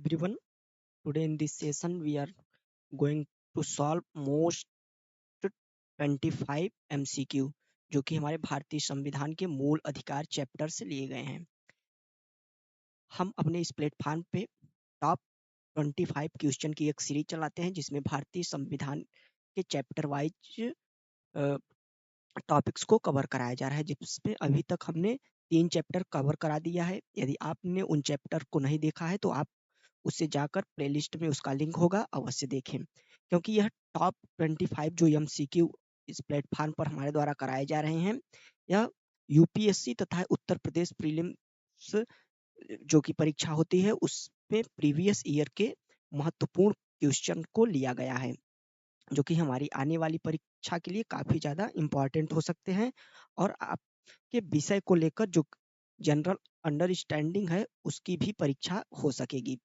everyone. Today in this session we are going to solve most 25 MCQ जो कि हमारे भारतीय संविधान के मूल अधिकार चैप्टर से लिए गए हैं। हम अपने इस प्लेटफॉर्म पे टॉप 25 क्वेश्चन की एक सीरीज चलाते हैं जिसमें भारतीय संविधान के चैप्टर वाइज टॉपिक्स को कवर कराया जा रहा है, जिसमें अभी तक हमने 3 चैप्टर कवर करा दिया है। यदि आपने उन चैप्टर को नहीं देखा है तो आप उससे जाकर प्लेलिस्ट में उसका लिंक होगा, अवश्य देखें, क्योंकि यह टॉप 25 जो एमसीक्यू इस प्लेटफॉर्म पर हमारे द्वारा कराए जा रहे हैं, यह यूपीएससी तथा उत्तर प्रदेश प्रीलिम्स जो कि परीक्षा होती है उसमें प्रीवियस ईयर के महत्वपूर्ण क्वेश्चन को लिया गया है, जो कि हमारी आने वाली परीक्षा के लिए काफी ज्यादा इम्पोर्टेंट हो सकते हैं और आपके विषय को लेकर जो जनरल अंडरस्टैंडिंग है उसकी भी परीक्षा हो सकेगी।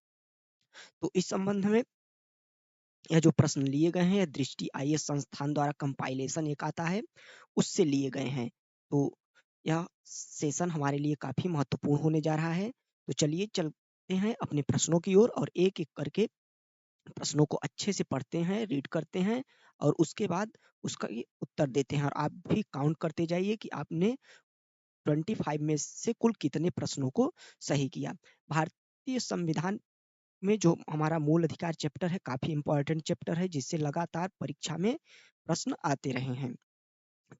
तो इस संबंध में यह जो प्रश्न लिए गए हैं, यह दृष्टि आईएएस संस्थान द्वारा कंपाइलेशन एक आता है उससे लिए गए हैं। तो यह सेशन हमारे लिए काफी महत्वपूर्ण होने जा रहा है। तो चलिए चलते हैं अपने प्रश्नों की ओर और एक एक करके प्रश्नों को अच्छे से पढ़ते हैं, रीड करते हैं और उसके बाद उसका उत्तर देते हैं। और आप भी काउंट करते जाइए कि आपने 25 में से कुल कितने प्रश्नों को सही किया। भारतीय संविधान में जो हमारा मूल अधिकार चैप्टर है काफी इंपॉर्टेंट चैप्टर है, जिससे लगातार परीक्षा में प्रश्न आते रहे हैं।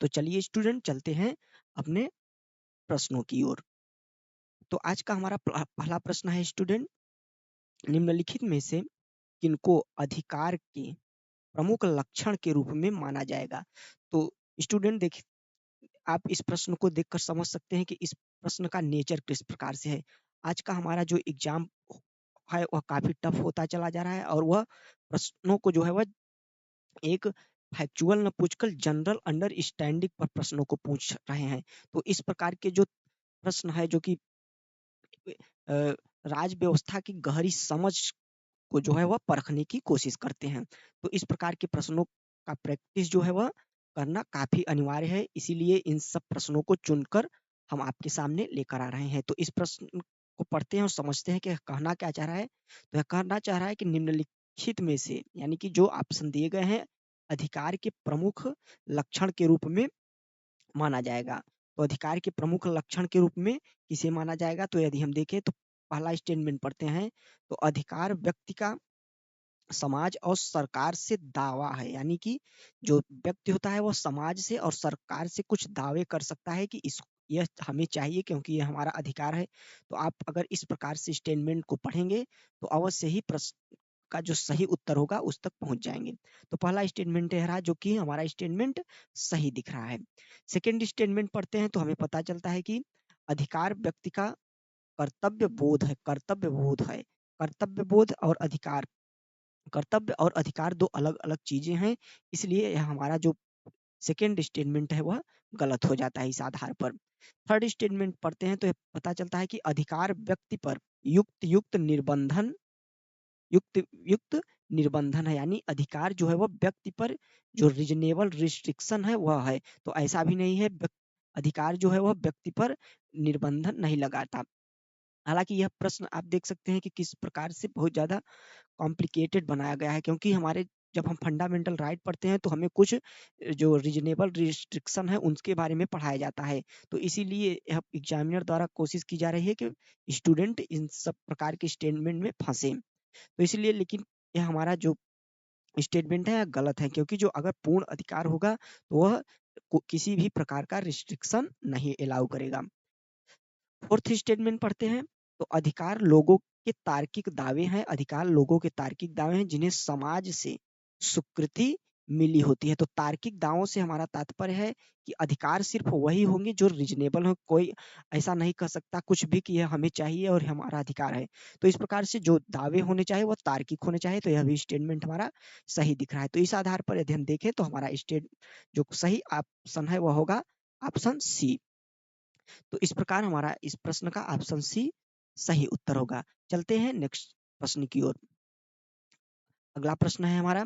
तो चलिए स्टूडेंट चलते हैं अपने प्रश्नों की ओर। तो आज का हमारा पहला प्रश्न है स्टूडेंट, निम्नलिखित में से किनको अधिकार के प्रमुख लक्षण के रूप में माना जाएगा। तो स्टूडेंट देखिए, आप इस प्रश्न को देखकर समझ सकते हैं कि इस प्रश्न का नेचर किस प्रकार से है। आज का हमारा जो एग्जाम है वह काफी टफ होता चला जा रहा है और वह प्रश्नों को जो है वह एक फैक्चुअल न पूछकर जनरल अंडरस्टैंडिंग पर प्रश्नों को पूछ रहे हैं। तो इस प्रकार के जो प्रश्न है जो कि राज व्यवस्था की गहरी समझ को जो है वह परखने की कोशिश करते हैं। तो इस प्रकार के प्रश्नों का प्रैक्टिस जो है वह करना काफी अनिवार्य है, इसीलिए इन सब प्रश्नों को चुनकर हम आपके सामने लेकर आ रहे हैं। तो इस प्रश्न को पढ़ते हैं और समझते हैं कि कहना क्या चाह रहा है। तो यह कहना चाह रहा है कि निम्नलिखित में से, यानी कि जो ऑप्शन दिए गए हैं, अधिकार के प्रमुख लक्षण के रूप में माना जाएगा। तो अधिकार के प्रमुख लक्षण के रूप में किसे माना जाएगा? तो यदि हम देखें तो पहला स्टेटमेंट पढ़ते हैं, तो अधिकार व्यक्ति का समाज और सरकार से दावा है, यानी कि जो व्यक्ति होता है वह समाज से और सरकार से कुछ दावे कर सकता है कि इस यह हमें चाहिए क्योंकि यह हमारा अधिकार है। तो आप अगर इस प्रकार से स्टेटमेंट को पढ़ेंगे तो अवश्य ही प्रश्न का जो सही उत्तर होगा उस तक पहुंच जाएंगे। तो पहला स्टेटमेंट है रहा जो कि हमारा स्टेटमेंट सही दिख रहा है। सेकेंड स्टेटमेंट पढ़ते हैं तो हमें पता चलता है कि अधिकार व्यक्ति का कर्तव्य बोध है, कर्तव्य बोध है। कर्तव्य बोध और अधिकार, कर्तव्य और अधिकार दो अलग अलग चीजें हैं, इसलिए यह हमारा जो सेकेंड स्टेटमेंट है वह गलत हो जाता है इस आधार पर। थर्ड स्टेटमेंट पढ़ते हैं तो यह पता चलता है कि अधिकार व्यक्ति पर युक्त युक्त निर्बंधन, युक्त युक्त निर्बंधन है, यानी अधिकार जो है वह व्यक्ति पर जो रीजनेबल रिस्ट्रिक्शन है वह है। तो ऐसा भी नहीं है, अधिकार जो है वह व्यक्ति पर निर्बंधन नहीं लगाता। हालांकि यह प्रश्न आप देख सकते हैं कि किस प्रकार से बहुत ज्यादा कॉम्प्लिकेटेड बनाया गया है, क्योंकि हमारे जब हम फंडामेंटल राइट पढ़ते हैं तो हमें कुछ जो रीजनेबल रिस्ट्रिक्शन है उनके बारे में पढ़ाया जाता है। तो इसीलिए यह एग्जामिनर द्वारा कोशिश की जा रही है कि स्टूडेंट इन सब प्रकार के स्टेटमेंट में फंसे। तो इसलिए लेकिन यह हमारा जो स्टेटमेंट है गलत है, क्योंकि जो अगर पूर्ण अधिकार होगा तो वह किसी भी प्रकार का रिस्ट्रिक्शन नहीं अलाउ करेगा। फोर्थ स्टेटमेंट पढ़ते हैं तो अधिकार लोगों के तार्किक दावे हैं, अधिकार लोगों के तार्किक दावे हैं जिन्हें समाज से स्वीकृति मिली होती है। तो तार्किक दावों से हमारा तात्पर्य है कि अधिकार सिर्फ वही होंगे जो रीजनेबल हो, कोई ऐसा नहीं कर सकता कुछ भी कि यह हमें चाहिए और हमारा अधिकार है। तो इस प्रकार से जो दावे होने चाहिए वो तार्किक होने चाहिए। तो यह भी स्टेटमेंट हमारा सही दिख रहा है। तो इस आधार पर यदि हम देखें तो हमारा स्टेट जो सही ऑप्शन है वह होगा ऑप्शन सी। तो इस प्रकार हमारा इस प्रश्न का ऑप्शन सी सही उत्तर होगा। चलते हैं नेक्स्ट प्रश्न की ओर। अगला प्रश्न है हमारा,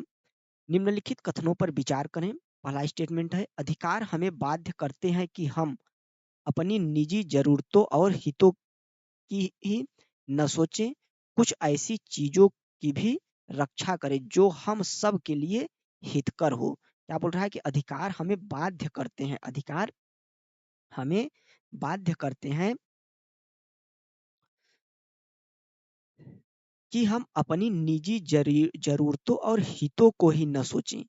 निम्नलिखित कथनों पर विचार करें। पहला स्टेटमेंट है, अधिकार हमें बाध्य करते हैं कि हम अपनी निजी जरूरतों और हितों की ही न सोचें, कुछ ऐसी चीजों की भी रक्षा करे जो हम सब के लिए हितकर हो। क्या बोल रहा है कि अधिकार हमें बाध्य करते हैं, अधिकार हमें बाध्य करते हैं कि हम अपनी निजी जरूरतों और हितों को ही न सोचें,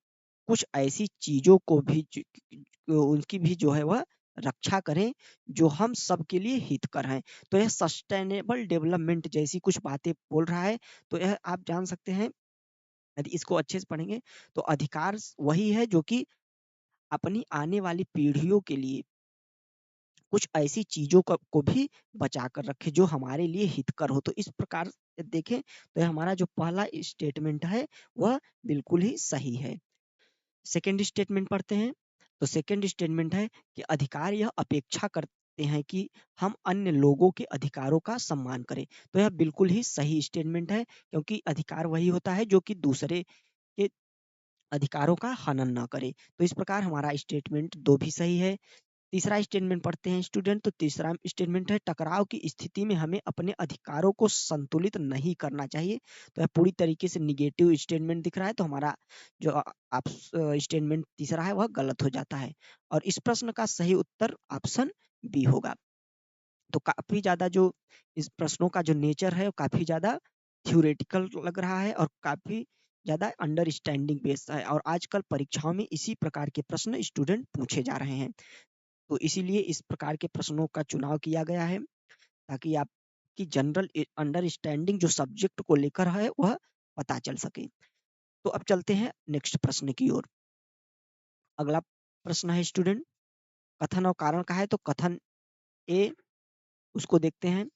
कुछ ऐसी चीजों को भी उनकी भी जो है वह रक्षा करें जो हम सबके लिए हितकर हैं। तो यह सस्टेनेबल डेवलपमेंट जैसी कुछ बातें बोल रहा है। तो यह आप जान सकते हैं, यदि इसको अच्छे से पढ़ेंगे तो अधिकार वही है जो कि अपनी आने वाली पीढ़ियों के लिए कुछ ऐसी चीजों को भी बचा कर रखे जो हमारे लिए हितकर हो। तो इस प्रकार से देखें तो हमारा जो पहला स्टेटमेंट है वह बिल्कुल ही सही है। सेकंड स्टेटमेंट पढ़ते हैं। तो सेकंड स्टेटमेंट है कि अधिकार यह अपेक्षा करते हैं कि हम अन्य लोगों के अधिकारों का सम्मान करें। तो यह बिल्कुल ही सही स्टेटमेंट है, क्योंकि अधिकार वही होता है जो कि दूसरे के अधिकारों का हनन ना करे। तो इस प्रकार हमारा स्टेटमेंट 2 भी सही है। तीसरा स्टेटमेंट पढ़ते हैं स्टूडेंट। तो तीसरा स्टेटमेंट है टकराव की स्थिति में हमें अपने अधिकारों को संतुलित नहीं करना चाहिए। तो यह पूरी तरीके से निगेटिव स्टेटमेंट दिख रहा है। तो हमारा जो आप स्टेटमेंट तीसरा है वह गलत हो जाता है और इस प्रश्न का सही उत्तर ऑप्शन बी होगा। तो काफी ज्यादा जो इस प्रश्नों का जो नेचर है वो काफी ज्यादा थ्योरेटिकल लग रहा है और काफी ज्यादा अंडरस्टैंडिंग बेस्ड है और आजकल परीक्षाओं में इसी प्रकार के प्रश्न स्टूडेंट पूछे जा रहे हैं। तो इसीलिए इस प्रकार के प्रश्नों का चुनाव किया गया है ताकि आपकी जनरल अंडरस्टैंडिंग जो सब्जेक्ट को लेकर है वह पता चल सके। तो अब चलते हैं नेक्स्ट प्रश्न की ओर। अगला प्रश्न है स्टूडेंट, कथन और कारण का है। तो कथन ए उसको देखते हैं।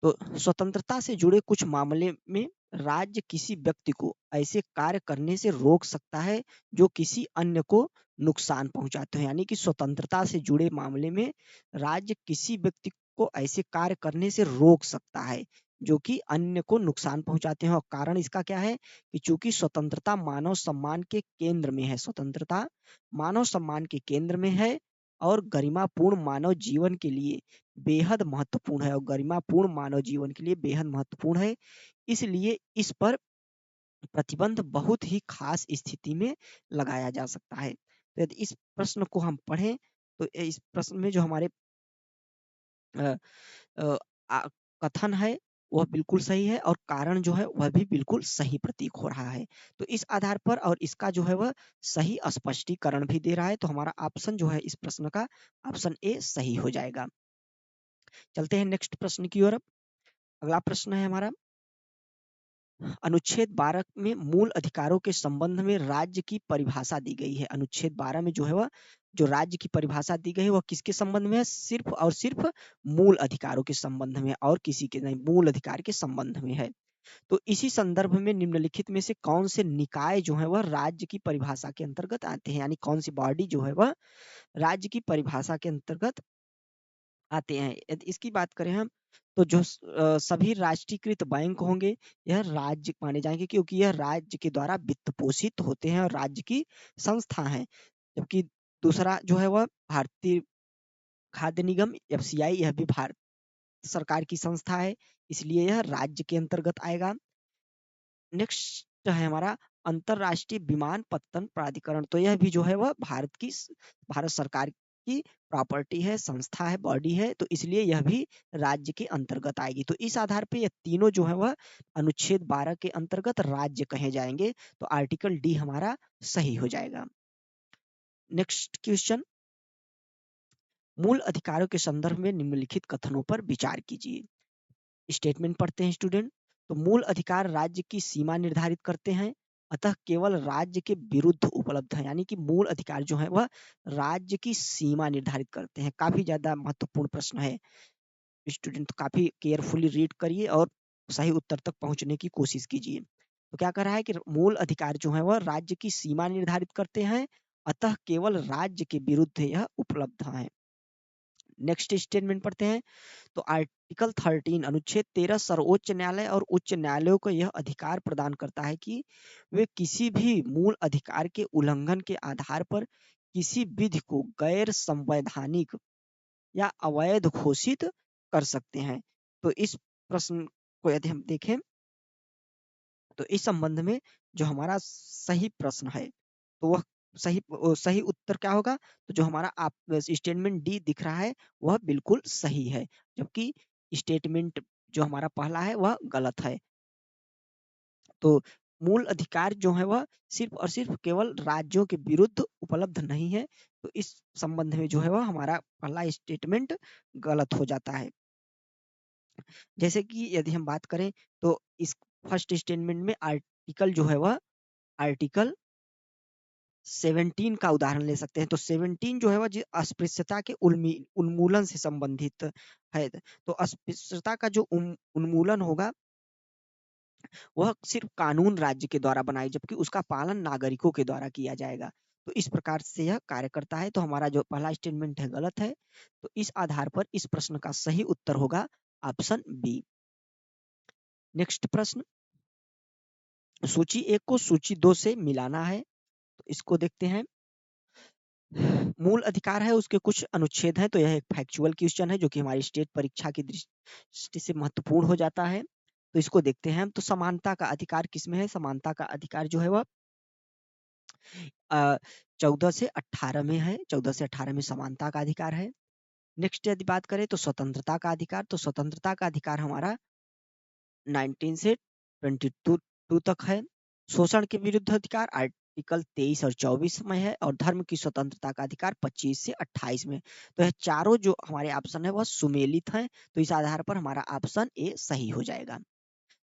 तो स्वतंत्रता से जुड़े कुछ मामले में राज्य किसी व्यक्ति को ऐसे कार्य करने से रोक सकता है जो किसी अन्य को नुकसान पहुंचाते हैं। यानी कि स्वतंत्रता से जुड़े मामले में राज्य किसी व्यक्ति को ऐसे कार्य करने से रोक सकता है जो कि अन्य को नुकसान पहुंचाते हैं। और कारण इसका क्या है कि चूंकि स्वतंत्रता मानव सम्मान के केंद्र में है, स्वतंत्रता मानव सम्मान के केंद्र में है और गरिमापूर्ण मानव जीवन के लिए बेहद महत्वपूर्ण है और गरिमापूर्ण मानव जीवन के लिए बेहद महत्वपूर्ण है। इसलिए इस पर प्रतिबंध बहुत ही खास स्थिति में लगाया जा सकता है। तो यदि इस प्रश्न को हम पढ़ें तो इस प्रश्न में जो हमारे अ, अ, आ, कथन है वह बिल्कुल सही है और कारण जो है वह भी बिल्कुल सही प्रतीक हो रहा है। तो इस आधार पर और इसका जो है वह सही स्पष्टीकरण भी दे रहा है। तो हमारा ऑप्शन जो है इस प्रश्न का ऑप्शन ए सही हो जाएगा। चलते हैं नेक्स्ट प्रश्न की ओर। अगला प्रश्न है हमारा, अनुच्छेद 12 में मूल अधिकारों के संबंध में राज्य की परिभाषा दी गई है। अनुच्छेद 12 में जो है वह जो राज्य की परिभाषा दी गई है वह किसके संबंध में है? सिर्फ और सिर्फ मूल अधिकारों के संबंध में और किसी के नहीं, मूल अधिकार के संबंध में है। तो इसी संदर्भ में निम्नलिखित में से कौन से निकाय जो है वह राज्य की परिभाषा के अंतर्गत आते हैं, यानी कौन सी बॉडी जो है वह राज्य की परिभाषा के अंतर्गत आते हैं। यदि इसकी बात करें हम तो जो सभी राष्ट्रीयकृत बैंक होंगे यह राज्य माने जाएंगे क्योंकि यह राज्य के द्वारा वित्त पोषित होते हैं और राज्य की संस्था है। जबकि दूसरा जो है वह भारतीय खाद्य निगम एफसीआई, यह भी भारत सरकार की संस्था है, इसलिए यह राज्य के अंतर्गत आएगा। नेक्स्ट है हमारा अंतरराष्ट्रीय विमानपत्तन प्राधिकरण। तो यह भी जो है वह भारत सरकार की प्रॉपर्टी है, संस्था है, बॉडी है, तो इसलिए यह भी राज्य के अंतर्गत आएगी। तो इस आधार पे यह तीनों जो है वह अनुच्छेद 12 के अंतर्गत राज्य कहे जाएंगे। तो आर्टिकल डी हमारा सही हो जाएगा। नेक्स्ट क्वेश्चन, मूल अधिकारों के संदर्भ में निम्नलिखित कथनों पर विचार कीजिए। स्टेटमेंट पढ़ते हैं स्टूडेंट। तो मूल अधिकार राज्य की सीमा निर्धारित करते हैं, अतः केवल राज्य के विरुद्ध उपलब्ध है। यानी कि मूल अधिकार जो है वह राज्य की सीमा निर्धारित करते हैं। काफी ज्यादा महत्वपूर्ण प्रश्न है स्टूडेंट, तो काफी केयरफुली रीड करिए और सही उत्तर तक पहुंचने की कोशिश कीजिए। तो क्या कर रहा है कि मूल अधिकार जो है वह राज्य की सीमा निर्धारित करते हैं, अतः केवल राज्य के विरुद्ध यह उपलब्ध है। नेक्स्ट स्टेटमेंट पढ़ते हैं। तो आर्टिकल 13 अनुच्छेद 13 सर्वोच्च न्यायालय और उच्च न्यायालयों को यह अधिकार प्रदान करता है कि वे किसी भी मूल अधिकार के उल्लंघन के आधार पर किसी विधि को गैर संवैधानिक या अवैध घोषित कर सकते हैं। तो इस प्रश्न को यदि हम देखें तो इस संबंध में जो हमारा सही प्रश्न है तो वह सही उत्तर क्या होगा? तो जो हमारा आप स्टेटमेंट डी दिख रहा है वह बिल्कुल सही है, जबकि स्टेटमेंट जो हमारा पहला है वह गलत है। तो मूल अधिकार जो है वह सिर्फ और सिर्फ केवल राज्यों के विरुद्ध उपलब्ध नहीं है। तो इस संबंध में जो है वह हमारा पहला स्टेटमेंट गलत हो जाता है। जैसे कि यदि हम बात करें तो इस फर्स्ट स्टेटमेंट में आर्टिकल जो है वह आर्टिकल 17 का उदाहरण ले सकते हैं। तो 17 जो है वह अस्पृश्यता के उन्मूलन से संबंधित है। तो अस्पृश्यता का जो उन्मूलन होगा वह सिर्फ कानून राज्य के द्वारा बनाई, जबकि उसका पालन नागरिकों के द्वारा किया जाएगा। तो इस प्रकार से यह कार्य करता है। तो हमारा जो पहला स्टेटमेंट है गलत है। तो इस आधार पर इस प्रश्न का सही उत्तर होगा ऑप्शन बी। नेक्स्ट प्रश्न, सूची 1 को सूची 2 से मिलाना है। तो इसको देखते हैं। मूल अधिकार है उसके कुछ अनुच्छेद हैं। तो यह एक फैक्चुअल क्वेश्चन है जो कि हमारी स्टेट परीक्षा की दृष्टि से महत्वपूर्ण हो जाता है। तो इसको देखते हैं हम। तो समानता का अधिकार किसमें है? समानता का अधिकार जो है वह 14 से 18 में है। 14 से 18 में समानता का अधिकार है। नेक्स्ट यदि बात करें तो स्वतंत्रता का अधिकार, तो स्वतंत्रता का अधिकार हमारा 19 से 22 तक है। शोषण के विरुद्ध अधिकार आर्टिकल 23 और 24 में है। और धर्म की स्वतंत्रता का अधिकार 25 से 28 में। तो यह चारों जो हमारे ऑप्शन है वह सुमेलित हैं। तो इस आधार पर हमारा ऑप्शन ए सही हो जाएगा।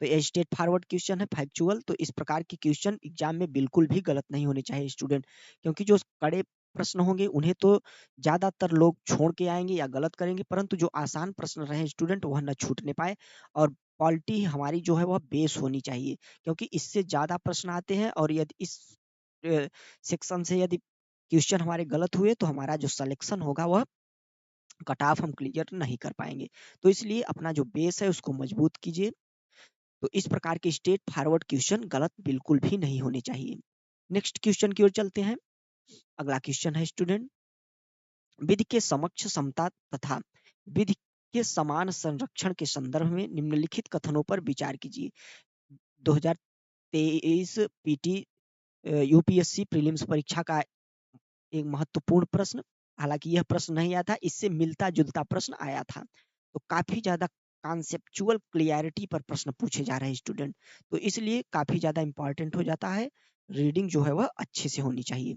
तो ये स्ट्रेट फॉरवर्ड क्वेश्चन है, फैक्चुअल। तो इस प्रकार के क्वेश्चन एग्जाम में बिल्कुल भी गलत नहीं होने चाहिए स्टूडेंट, क्योंकि जो कड़े प्रश्न होंगे उन्हें तो ज्यादातर लोग छोड़ के आएंगे या गलत करेंगे, परंतु जो आसान प्रश्न रहे स्टूडेंट वह न छूटने पाए। और क्वालिटी हमारी जो है वह बेस होनी चाहिए, क्योंकि इससे ज्यादा प्रश्न आते हैं। और यदि इस सेक्शन से यदि क्वेश्चन हमारे गलत हुए तो हमारा जो सिलेक्शन होगा वह कट ऑफ हम क्लियर नहीं कर पाएंगे। तो इसलिए अपना जो बेस है उसको मजबूत कीजिए। तो इस प्रकार के स्ट्रेट फॉरवर्ड क्वेश्चन गलत बिल्कुल भी नहीं होने चाहिए। नेक्स्ट क्वेश्चन की ओर चलते हैं। अगला क्वेश्चन है स्टूडेंट, विधि के समक्ष समता तथा विधि के समान संरक्षण के संदर्भ में निम्नलिखित कथनों पर विचार कीजिए। 2023 पीटी यूपीएससी प्रीलिम्स परीक्षा का एक महत्वपूर्ण प्रश्न, हालांकि यह प्रश्न नहीं आया था, इससे मिलता जुलता प्रश्न आया था। तो काफी ज्यादा कॉन्सेप्चुअल क्लियरिटी पर प्रश्न पूछे जा रहे हैं स्टूडेंट, तो इसलिए काफी ज्यादा इंपॉर्टेंट हो जाता है। रीडिंग जो है वह अच्छे से होनी चाहिए।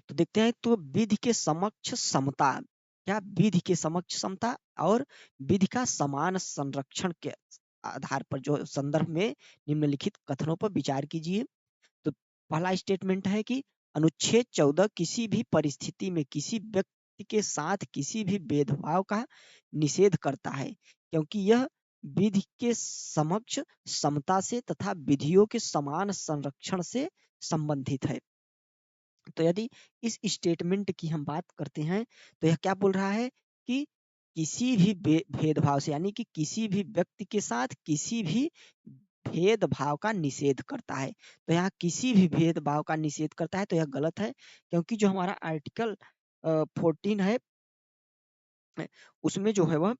तो देखते हैं, तो विधि के समक्ष समता, क्या विधि के समक्ष समता और विधि का समान संरक्षण के आधार पर जो संदर्भ में निम्नलिखित कथनों पर विचार कीजिए। तो पहला स्टेटमेंट है कि अनुच्छेद 14 किसी भी परिस्थिति में किसी व्यक्ति के साथ किसी भी भेदभाव का निषेध करता है, क्योंकि यह विधि के समक्ष समता से तथा विधियों के समान संरक्षण से संबंधित है। तो यदि इस स्टेटमेंट की हम बात करते हैं तो यह क्या बोल रहा है कि किसी भी भेदभाव से, यानी कि किसी भी व्यक्ति के साथ किसी भी भेदभाव का निषेध करता है। तो यहाँ किसी भी भेदभाव का निषेध करता है, तो यह गलत है, क्योंकि जो हमारा आर्टिकल 14 है उसमें जो है वह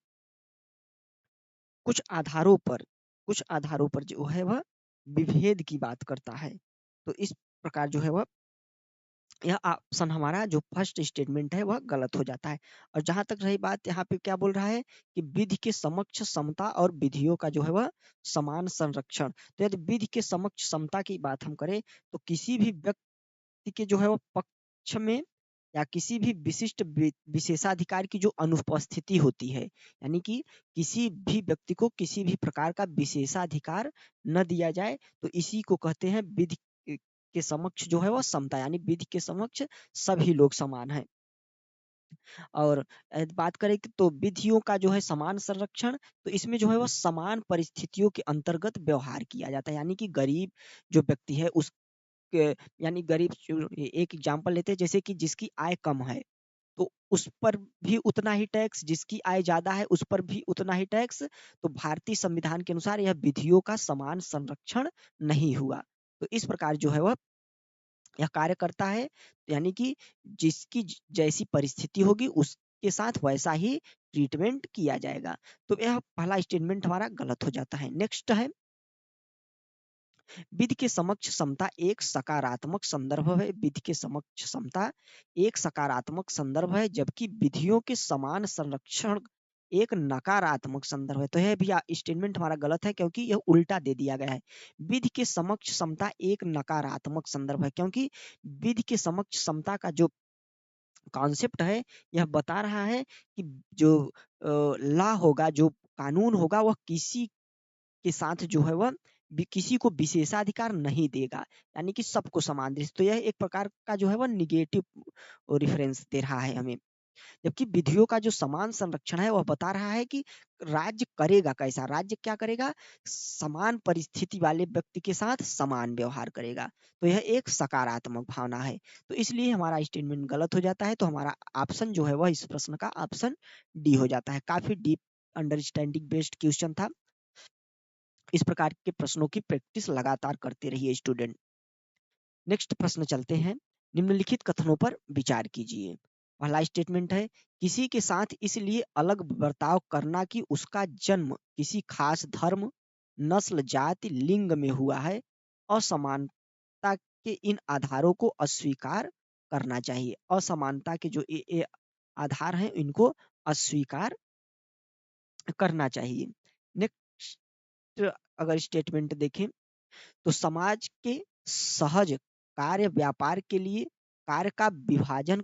कुछ आधारों पर जो है वह विभेद की बात करता है। तो इस प्रकार जो है वह यह ऑप्शन हमारा जो फर्स्ट स्टेटमेंट है वह गलत हो जाता है। और जहां तक रही बात, यहाँ पे क्या बोल रहा है कि विधि के समक्ष समता और विधियों का जो है वह समान संरक्षण। तो यदि विधि के समक्ष समता की बात हम करें तो किसी भी व्यक्ति के जो है वह पक्ष में या किसी भी विशिष्ट विशेषाधिकार की जो अनुपस्थिति होती है, यानी कि किसी भी व्यक्ति को किसी भी प्रकार का विशेषाधिकार न दिया जाए, तो इसी को कहते हैं विधि के समक्ष जो है वह समता, यानी विधि के समक्ष सभी लोग समान हैं। और बात करें तो विधियों का जो है समान संरक्षण, तो इसमें जो है वह समान परिस्थितियों के अंतर्गत व्यवहार किया जाता है, यानी कि गरीब जो व्यक्ति है उस यानी गरीब, एक एग्जांपल लेते हैं जैसे कि जिसकी आय कम है तो उस पर भी उतना ही टैक्स, जिसकी आय ज्यादा है उस पर भी उतना ही टैक्स। तो भारतीय संविधान के अनुसार यह विधियों का समान संरक्षण नहीं हुआ। तो इस प्रकार जो है वह यह कार्य करता है, यानी कि जिसकी जैसी परिस्थिति होगी उसके साथ वैसा ही ट्रीटमेंट किया जाएगा। तो यह पहला स्टेटमेंट हमारा गलत हो जाता है। नेक्स्ट है, विधि के समक्ष समता एक सकारात्मक संदर्भ है। विधि के समक्ष समता एक सकारात्मक संदर्भ है, जबकि विधियों के समान संरक्षण एक नकारात्मक संदर्भ है। तो यह भी स्टेटमेंट हमारा गलत है, क्योंकि यह उल्टा दे दिया गया है। विधि के समक्ष समता एक नकारात्मक संदर्भ है, क्योंकि विधि के समक्ष समता का जो कॉन्सेप्ट है, यह बता रहा है कि जो लॉ होगा, जो कानून होगा, वह किसी के साथ जो है वह किसी को विशेषाधिकार नहीं देगा, यानी कि सबको समान दृष्टि। तो यह एक प्रकार का जो है वह निगेटिव रेफरेंस दे रहा है हमें। जबकि विधियों का जो समान संरक्षण है, वह बता रहा है कि राज्य करेगा कैसा, राज्य क्या करेगा, समान परिस्थिति वाले व्यक्ति के साथ समान व्यवहार करेगा। तो यह एक सकारात्मक भावना है। तो इसलिए हमारा स्टेटमेंट गलत हो जाता है। तो हमारा ऑप्शन जो है वह इस प्रश्न का ऑप्शन डी हो जाता है। काफी डीप अंडरस्टैंडिंग बेस्ड क्वेश्चन था। इस प्रकार के प्रश्नों की प्रैक्टिस लगातार करते रहिए स्टूडेंट। नेक्स्ट प्रश्न चलते हैं। निम्नलिखित कथनों पर विचार कीजिए। पहला स्टेटमेंट है, किसी के साथ इसलिए अलग बर्ताव करना कि उसका जन्म किसी खास धर्म, नस्ल, जाति, लिंग में हुआ है। असमानता के इन आधारों को अस्वीकार करना चाहिए। असमानता के जो ये आधार हैं, इनको अस्वीकार करना चाहिए। नेक्स्ट अगर स्टेटमेंट देखें, तो समाज के सहज कार्य व्यापार के लिए कार्य का विभाजन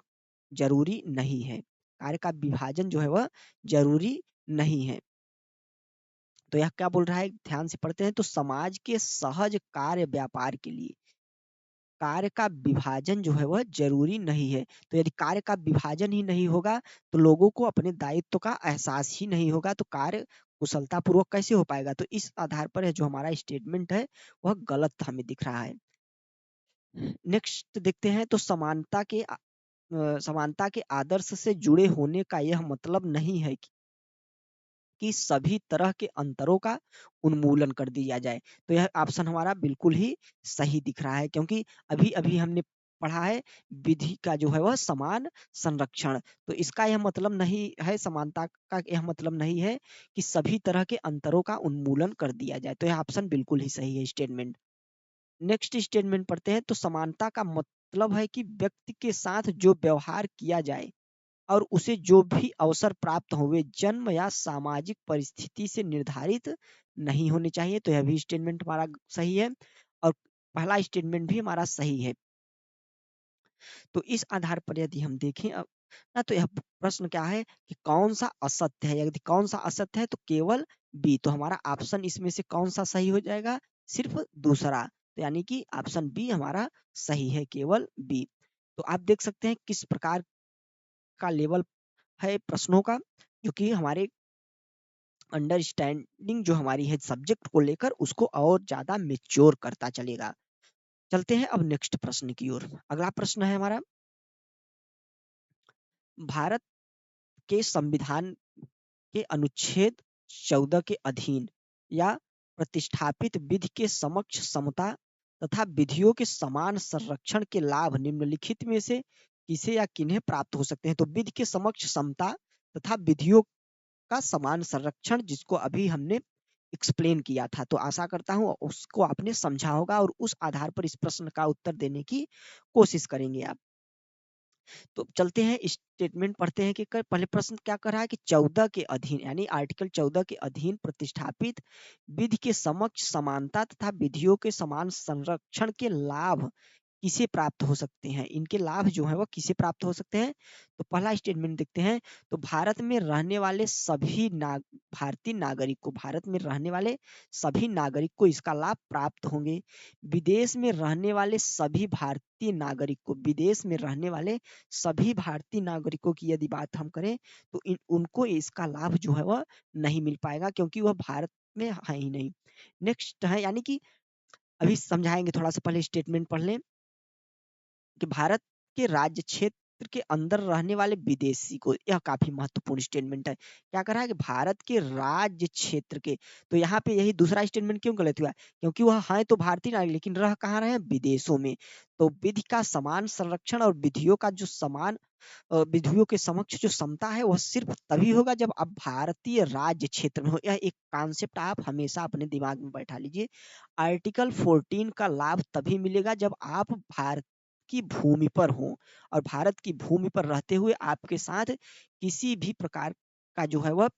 जरूरी नहीं है। कार्य का विभाजन जो है वह जरूरी नहीं है। तो यह क्या बोल रहा है, ध्यान से पढ़ते हैं। तो समाज के सहज कार्य व्यापार के लिए कार्य का विभाजन जो है वह जरूरी नहीं है। तो यदि कार्य का विभाजन ही नहीं होगा, तो लोगों को अपने दायित्व का एहसास ही नहीं होगा, तो कार्य कुशलता पूर्वक कैसे हो पाएगा। तो इस आधार पर जो हमारा स्टेटमेंट है वह गलत हमें दिख रहा है। नेक्स्ट देखते हैं। तो समानता के आदर्श से जुड़े होने का यह मतलब नहीं है कि सभी तरह के अंतरों का उन्मूलन कर दिया जाए। तो यह ऑप्शन हमारा बिल्कुल ही सही दिख रहा है, क्योंकि अभी अभी हमने पढ़ा है विधि का जो है वह समान संरक्षण। तो इसका यह मतलब नहीं है, समानता का यह मतलब नहीं है कि सभी तरह के अंतरों का उन्मूलन कर दिया जाए। तो यह ऑप्शन बिल्कुल ही सही है स्टेटमेंट। नेक्स्ट स्टेटमेंट पढ़ते हैं। तो समानता का मतलब है कि व्यक्ति के साथ जो व्यवहार किया जाए और उसे जो भी अवसर प्राप्त हो, वे जन्म या सामाजिक परिस्थिति से निर्धारित नहीं होने चाहिए। तो यह भी स्टेटमेंट हमारा सही है, और पहला स्टेटमेंट भी हमारा सही है। तो इस आधार पर यदि हम देखें अब ना, तो यह प्रश्न क्या है कि कौन सा असत्य है। यदि कौन सा असत्य है, तो केवल बी। तो हमारा ऑप्शन इसमें से कौन सा सही हो जाएगा, सिर्फ दूसरा। तो यानी कि ऑप्शन बी हमारा सही है, केवल बी। तो आप देख सकते हैं किस प्रकार का लेवल है प्रश्नों का, जो कि हमारे अंडरस्टैंडिंग जो हमारी है सब्जेक्ट को लेकर, उसको और ज्यादा मेच्योर करता चलेगा। चलते हैं अब नेक्स्ट प्रश्न की ओर। अगला प्रश्न है हमारा, भारत के संविधान के अनुच्छेद 14 के अधीन या प्रतिष्ठापित विधि के समक्ष समता तथा विधियों के समान संरक्षण के लाभ निम्नलिखित में से किसे या किन्हें प्राप्त हो सकते हैं। तो विधि के समक्ष समता तथा विधियों का समान संरक्षण, जिसको अभी हमने एक्सप्लेन किया था, तो आशा करता हूँ उसको आपने समझा होगा और उस आधार पर इस प्रश्न का उत्तर देने की कोशिश करेंगे आप। तो चलते हैं स्टेटमेंट पढ़ते हैं कि पहले प्रश्न क्या कर रहा है कि 14 के अधीन, यानी आर्टिकल 14 के अधीन प्रतिष्ठापित विधि के समक्ष समानता तथा विधियों के समान संरक्षण के लाभ किसे प्राप्त हो सकते हैं। इनके लाभ जो है वो किसे प्राप्त हो सकते हैं। तो पहला स्टेटमेंट देखते हैं। तो भारत में रहने वाले सभी भारतीय नागरिक को, भारत में रहने वाले सभी नागरिक को इसका लाभ प्राप्त होंगे। विदेश में रहने वाले सभी भारतीय नागरिक को, विदेश में रहने वाले सभी भारतीय नागरिकों की यदि बात हम करें, तो उनको इसका लाभ जो है वह नहीं मिल पाएगा, क्योंकि वह भारत में है ही नहीं। नेक्स्ट है, यानी कि अभी समझाएंगे, थोड़ा सा पहले स्टेटमेंट पढ़ लें कि भारत के राज्य क्षेत्र क्षेत्र के अंदर रहने वाले विदेशी को, यह काफी महत्वपूर्ण स्टेटमेंट है। क्या कर रहा है कि भारत के राज्य क्षेत्र के, तो यहाँ पे यही दूसरा स्टेटमेंट क्यों गलत हुआ, क्योंकि वह है तो भारतीय नागरिक लेकिन रह कहाँ रहे हैं, विदेशों में। तो विधि का समान संरक्षण और विधियों का जो समान विधियों के समक्ष जो समता है वह सिर्फ तभी होगा जब आप भारतीय राज्य क्षेत्र में हो। यह एक कॉन्सेप्ट आप हमेशा अपने दिमाग में बैठा लीजिए। आर्टिकल 14 का लाभ तभी मिलेगा जब आप भारत की भूमि पर हो, और भारत की भूमि पर रहते हुए आपके साथ किसी भी प्रकार का जो है वह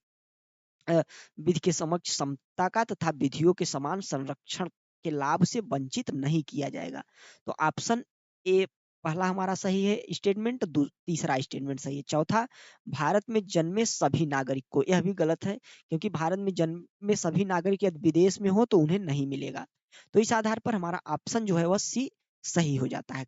विधि के समक्ष समता का तथा विधियों के समान संरक्षण के लाभ से वंचित नहीं किया जाएगा। तो ऑप्शन ए पहला हमारा सही है स्टेटमेंट, तीसरा स्टेटमेंट सही है। चौथा, भारत में जन्मे सभी नागरिक को, यह भी गलत है, क्योंकि भारत में जन्मे सभी नागरिक यदि विदेश में हो तो उन्हें नहीं मिलेगा। तो इस आधार पर हमारा ऑप्शन जो है वह सी सही हो जाता है।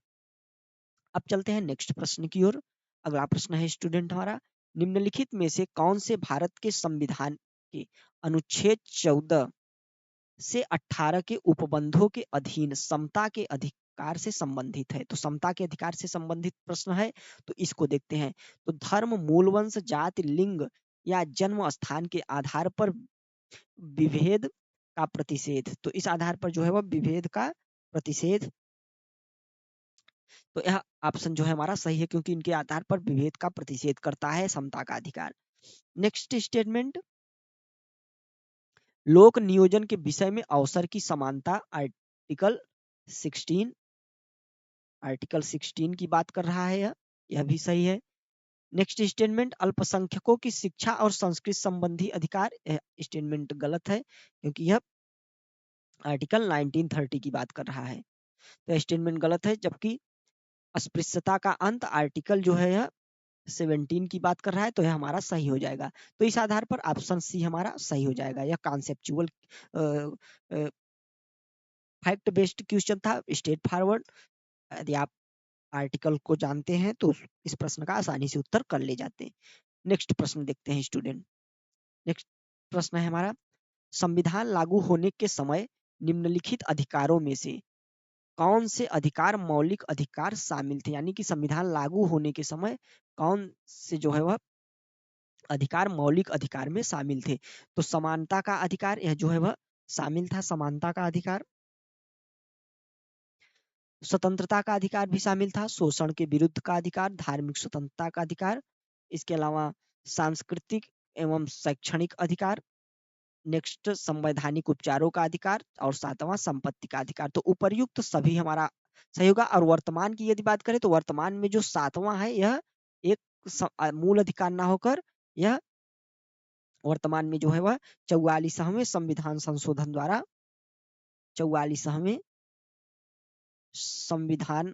अब चलते हैं नेक्स्ट प्रश्न की ओर। अगला प्रश्न है स्टूडेंट हमारा, निम्नलिखित में से कौन से भारत के संविधान के अनुच्छेद 14 से 18 के उपबंधों के अधीन समता के अधिकार से संबंधित है। तो समता के अधिकार से संबंधित प्रश्न है, तो इसको देखते हैं। तो धर्म, मूल वंश, जाति, लिंग या जन्म स्थान के आधार पर विभेद का प्रतिषेध, तो इस आधार पर जो है वह विभेद का प्रतिषेध, तो यह ऑप्शन जो है हमारा सही है, क्योंकि इनके आधार पर विभेद का प्रतिषेध करता है समता का अधिकार। नेक्स्ट स्टेटमेंट, लोक नियोजन के विषय में अवसर की समानता, आर्टिकल 16 की बात कर रहा है, यह भी सही है। नेक्स्ट स्टेटमेंट, अल्पसंख्यकों की शिक्षा और संस्कृति संबंधी अधिकार, यह स्टेटमेंट गलत है, क्योंकि यह आर्टिकल 1930 की बात कर रहा है, तो स्टेटमेंट गलत है। जबकि अस्पृश्यता का अंत, आर्टिकल जो है यह 17 की बात कर रहा है, तो यह हमारा सही हो जाएगा। तो इस आधार पर ऑप्शन सी हमारा सही हो जाएगा। यह कॉन्सेप्चुअल फैक्ट बेस्ड क्वेश्चन था, स्ट्रेट फॉरवर्ड। यदि आप आर्टिकल को जानते हैं तो इस प्रश्न का आसानी से उत्तर कर ले जाते हैं। नेक्स्ट प्रश्न देखते हैं स्टूडेंट। नेक्स्ट प्रश्न है हमारा, संविधान लागू होने के समय निम्नलिखित अधिकारों में से कौन से अधिकार मौलिक अधिकार शामिल थे, यानी कि संविधान लागू होने के समय कौन से जो है वह अधिकार मौलिक अधिकार में शामिल थे। तो समानता का अधिकार, यह जो है वह शामिल था, समानता का अधिकार। स्वतंत्रता का अधिकार भी शामिल था, शोषण के विरुद्ध का अधिकार, धार्मिक स्वतंत्रता का अधिकार, इसके अलावा सांस्कृतिक एवं शैक्षणिक अधिकार, नेक्स्ट संवैधानिक उपचारों का अधिकार, और सातवां संपत्ति का अधिकार। तो उपर्युक्त सभी हमारा सही होगा। और वर्तमान की यदि बात करें तो वर्तमान में जो सातवां है यह एक मूल अधिकार ना होकर यह वर्तमान में जो है वह 44वें संविधान संशोधन द्वारा 44वें संविधान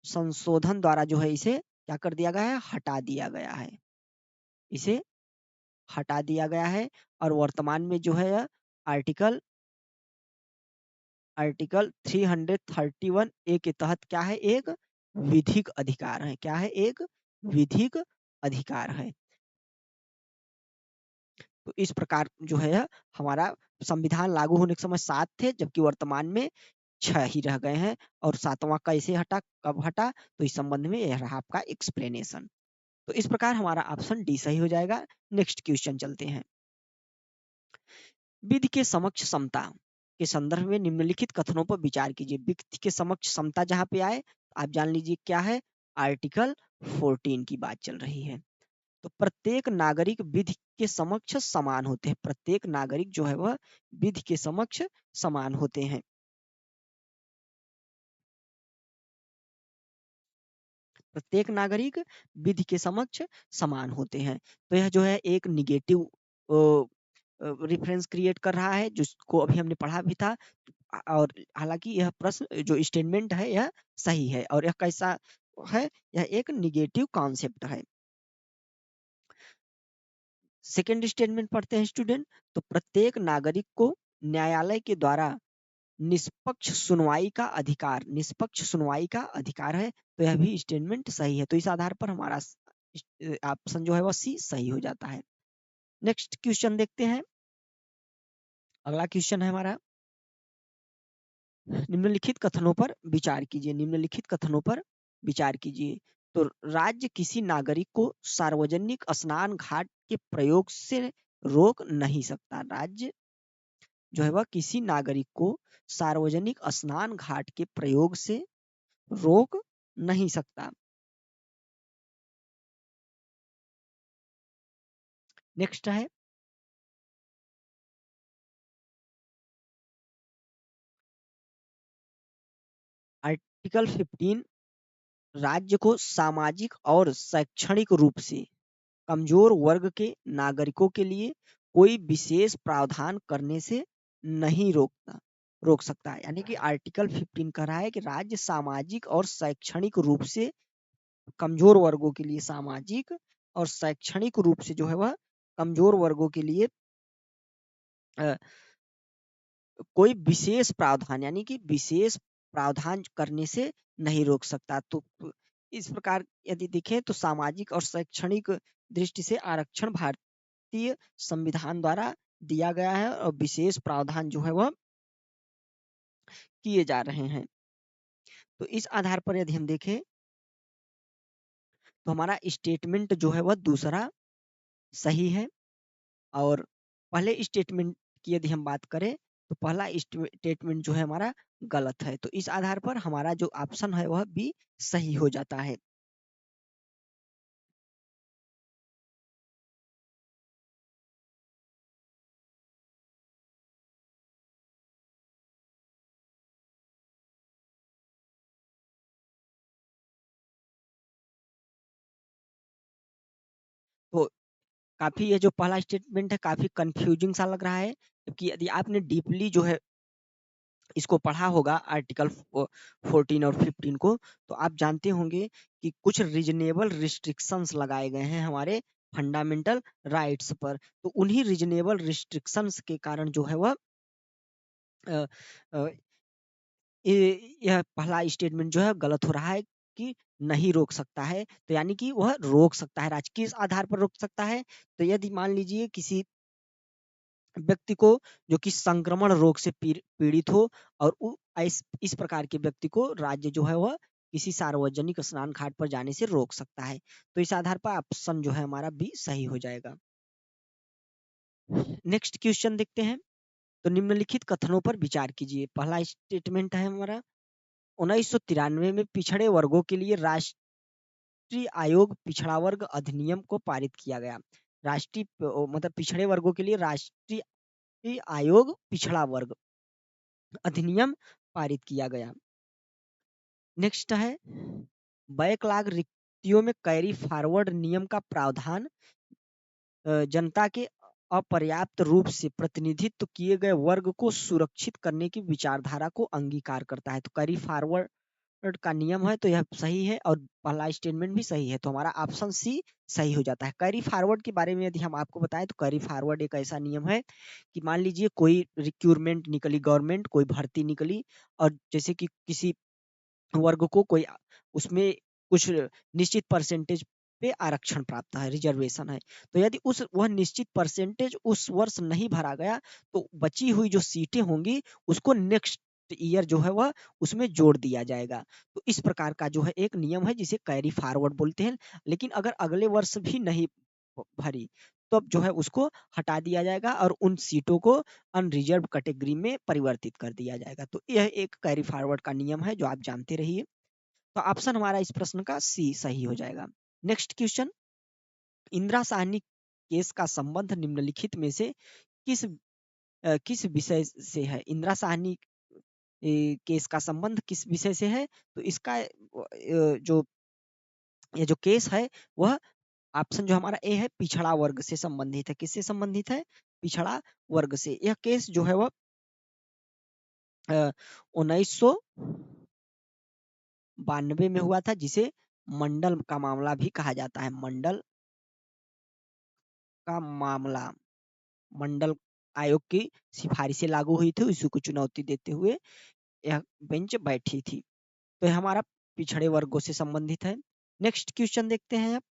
संशोधन द्वारा जो है इसे क्या कर दिया गया है, हटा दिया गया है, इसे हटा दिया गया है। और वर्तमान में जो है आर्टिकल आर्टिकल 331 ए के तहत क्या है, एक विधिक अधिकार है। क्या है, एक विधिक अधिकार है। तो इस प्रकार जो है हमारा संविधान लागू होने के समय 7 थे, जबकि वर्तमान में 6 ही रह गए हैं। और 7वां कैसे हटा, कब हटा, तो इस संबंध में यह रहा आपका एक्सप्लेनेशन। तो इस प्रकार हमारा ऑप्शन डी सही हो जाएगा। नेक्स्ट क्वेश्चन चलते हैं। विधि के समक्ष समता के संदर्भ में निम्नलिखित कथनों पर विचार कीजिए। विधि के समक्ष समता जहां पे आए आप जान लीजिए क्या है, आर्टिकल 14 की बात चल रही है। तो प्रत्येक नागरिक विधि के समक्ष समान होते हैं, प्रत्येक नागरिक जो है वह विधि के समक्ष समान होते हैं। प्रत्येक नागरिक विधि के समक्ष समान होते हैं। तो यह जो है एक निगेटिव रेफरेंस क्रिएट कर रहा है, जिसको अभी हमने पढ़ा भी था। और हालांकि यह प्रश्न जो स्टेटमेंट है यह सही है, और यह कैसा है, यह एक निगेटिव कॉन्सेप्ट है। सेकेंड स्टेटमेंट पढ़ते हैं स्टूडेंट। तो प्रत्येक नागरिक को न्यायालय के द्वारा निष्पक्ष सुनवाई का अधिकार, निष्पक्ष सुनवाई का अधिकार है। तो यह भी स्टेटमेंट सही है। तो इस आधार पर हमारा ऑप्शन जो है वह सी सही हो जाता है। नेक्स्ट क्वेश्चन देखते हैं। अगला क्वेश्चन है हमारा, निम्नलिखित कथनों पर विचार कीजिए। निम्नलिखित कथनों पर विचार कीजिए। तो राज्य किसी नागरिक को सार्वजनिक स्नान घाट के प्रयोग से रोक नहीं सकता। राज्य जो है वह किसी नागरिक को सार्वजनिक स्नान घाट के प्रयोग से रोक नहीं सकता। नेक्स्ट है आर्टिकल 15, राज्य को सामाजिक और शैक्षणिक रूप से कमजोर वर्ग के नागरिकों के लिए कोई विशेष प्रावधान करने से नहीं रोक सकता है। यानी कि आर्टिकल 15 कह रहा है कि राज्य सामाजिक और शैक्षणिक रूप से कमजोर वर्गों के लिए, सामाजिक और शैक्षणिक रूप से जो है वह कमजोर वर्गों के लिए अ, कोई विशेष प्रावधान, यानी कि विशेष प्रावधान करने से नहीं रोक सकता। तो इस प्रकार यदि देखें तो सामाजिक और शैक्षणिक दृष्टि से आरक्षण भारतीय संविधान द्वारा दिया गया है और विशेष प्रावधान जो है वह किए जा रहे हैं। तो इस आधार पर यदि हम देखें तो हमारा स्टेटमेंट जो है वह दूसरा सही है, और पहले स्टेटमेंट की यदि हम बात करें तो पहला स्टेटमेंट जो है हमारा गलत है। तो इस आधार पर हमारा जो ऑप्शन है वह बी सही हो जाता है। तो काफी ये जो पहला स्टेटमेंट है काफी कंफ्यूजिंग सा लग रहा है, क्योंकि यदि आपने डीपली जो है इसको पढ़ा होगा आर्टिकल 14 और 15 को, तो आप जानते होंगे कि कुछ रीजनेबल रिस्ट्रिक्शंस लगाए गए हैं हमारे फंडामेंटल राइट्स पर। तो उन्हीं रीजनेबल रिस्ट्रिक्शंस के कारण जो है वह अ, अ, यह पहला स्टेटमेंट जो है गलत हो रहा है कि नहीं रोक सकता है। तो यानी कि वह रोक सकता है, राज्य किस आधार पर रोक सकता है। तो यदि मान लीजिए किसी व्यक्ति को जो कि संक्रमण रोग से पीड़ित हो, और इस प्रकार के व्यक्ति को राज्य जो है वह किसी सार्वजनिक स्नान घाट पर जाने से रोक सकता है। तो इस आधार पर ऑप्शन जो है हमारा बी सही हो जाएगा। नेक्स्ट क्वेश्चन देखते हैं। तो निम्नलिखित कथनों पर विचार कीजिए। पहला स्टेटमेंट है हमारा 1993 में पिछड़े वर्गों के लिए राष्ट्रीय आयोग पिछड़ा वर्ग अधिनियम को पारित किया गया। मतलब पिछड़े वर्गों के लिए राष्ट्रीय आयोग पिछड़ा वर्ग अधिनियम पारित किया गया। नेक्स्ट है बैकलॉग रिक्तियों में कैरी फॉरवर्ड नियम का प्रावधान जनता के अपर्याप्त रूप से प्रतिनिधित्व किए गए वर्ग को सुरक्षित करने की विचारधारा को अंगीकार करता है। तो कैरी फॉरवर्ड का नियम है, तो यह सही है, और पहला स्टेटमेंट भी सही है। तो हमारा ऑप्शन सी सही हो जाता है। कैरी फॉरवर्ड के बारे में यदि हम आपको बताएं तो कैरी फॉरवर्ड एक ऐसा नियम है कि मान लीजिए कोई रिक्रूटमेंट निकली, गवर्नमेंट कोई भर्ती निकली, और जैसे कि किसी वर्ग को कोई उसमें कुछ निश्चित परसेंटेज पे आरक्षण प्राप्त है, रिजर्वेशन है। तो यदि उस वह निश्चित परसेंटेज उस वर्ष नहीं भरा गया, तो बची हुई जो सीटें होंगी उसको नेक्स्ट ईयर जो है वह उसमें जोड़ दिया जाएगा। तो इस प्रकार का जो है एक नियम है जिसे कैरी फॉरवर्ड बोलते हैं। लेकिन अगर अगले वर्ष भी नहीं भरी, तब जो है उसको हटा दिया जाएगा और उन सीटों को अनरिजर्व कैटेगरी में परिवर्तित कर दिया जाएगा। तो यह एक कैरी फॉरवर्ड का नियम है जो आप जानते रहिए। तो ऑप्शन हमारा इस प्रश्न का सी सही हो जाएगा। Next question, Indira Sahni case का संबंध निम्नलिखित में से किस किस विषय से है। इंदिरा साहनी केस का संबंध किस विषय से है। तो इसका जो ये जो केस है वह ऑप्शन जो हमारा ए है पिछड़ा वर्ग से संबंधित है। किससे संबंधित है? पिछड़ा वर्ग से। यह केस जो है वह 1992 में हुआ था, जिसे मंडल का मामला भी कहा जाता है। मंडल का मामला, मंडल आयोग की सिफारिशें लागू हुई थी, इसी को चुनौती देते हुए यह बेंच बैठी थी। तो यह हमारा पिछड़े वर्गों से संबंधित है। नेक्स्ट क्वेश्चन देखते हैं आप।